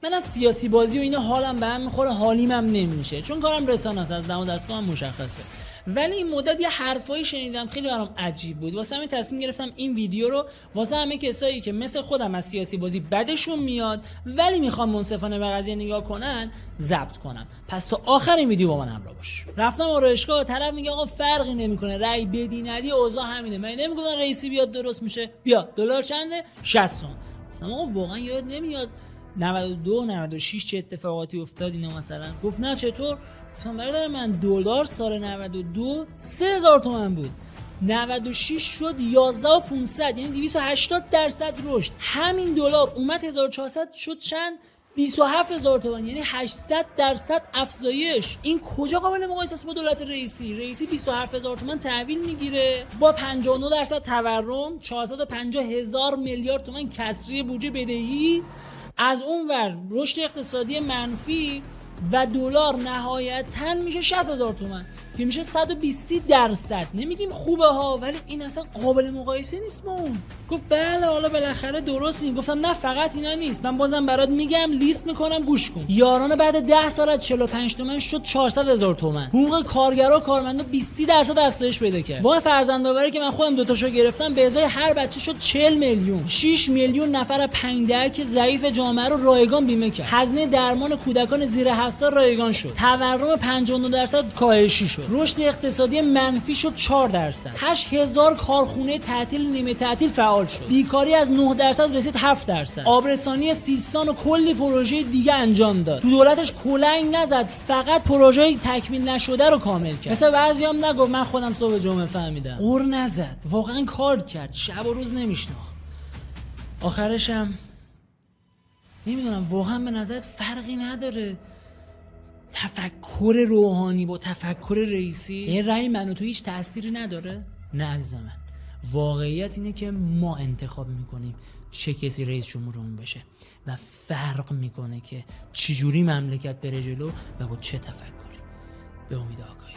من از سیاسی بازی و اینا حالم به هم میخوره، حالیم هم نمیشه، چون کارم رسانه است، از دم و دستگاهم مشخصه. ولی این مدت یه حرفایی شنیدم خیلی برام عجیب بود، واسه همین تصمیم گرفتم این ویدیو رو واسه همه کسایی که مثل خودم از سیاسی بازی بدشون میاد ولی میخوام منصفانه به قضیه نگاه کنن ضبط کنم. پس تا آخر این ویدیو با من همراه باش. رفتم آرایشگاه، طرف میگه آقا فرقی نمیکنه، رأی بدی ندی اوضاع همینه، من نمیگفتن رئیسی بیاد درست میشه، بیا دلار چنده 60 تومن. گفتم آقا واقعا یاد نمیاد 92 96 چه اتفاقاتی افتاد اینا مثلا؟ گفت نه چطور؟ گفتم برادر من دلار سال 92 3000 تومان بود، 96 شد 11500، یعنی 280% رشد. همین دلار اومد 1400 شد چند؟ 27000 تومان، یعنی 800% افزایش. این کجا قابل مقایسه است با دولت رئیسی؟ رئیسی 27000 تومان تحویل میگیره با 59% تورم، 450000 میلیارد تومان کسری بودجه بدهی، از اون ور رشد اقتصادی منفی و دلار نهایتاً میشه 60000 تومان که میشه 120%. نمیگیم خوبه ها، ولی این اصلا قابل مقایسه نیست با اون. گفت بله حالا بالاخره درست میگی. گفتم نه فقط اینا نیست، من بازم برات میگم، لیست میکنم گوش کن. یارانه بعد 10 سال از 45 تومن شد 400000 تومان. حقوق کارگرا و کارمندا 20% افزایش پیدا کرد. وای فرزندآوری که من خودم 2 تاشو گرفتم، به ازای هر بچه شد 40 میلیون. 6 میلیون نفر 5 دهک ضعیف جامعه رو رایگان بیمه کرد. هزینه درمان کودکان زیر 7 سال رایگان شد. تورم 59% کاهشی شد. رشد اقتصادی منفی شد 4%. 8000 کارخونه تعطیل نیمه تعطیل فعال شد. بیکاری از 9% رسید 7%. آبرسانی سیستان و کلی پروژه دیگه انجام داد. تو دولتش کلنگ نزد، فقط پروژه تکمیل نشده رو کامل کرد. مثلا بعضیام نگفت من خودم صبح جمعه فهمیدم. قر نزد، واقعا کار کرد، شب و روز نمیشناخت. آخرش هم نمیدونم، واقعا به نظرت فرقی نداره تفکر روحانی با تفکر رئیسی؟ یه رأی من و تو هیچ تأثیری نداره؟ نه عزیز من، واقعیت اینه که ما انتخاب میکنیم چه کسی رئیس جمهورمون بشه و فرق میکنه که چجوری مملکت بره جلو و با چه تفکری. به امید آگاهی.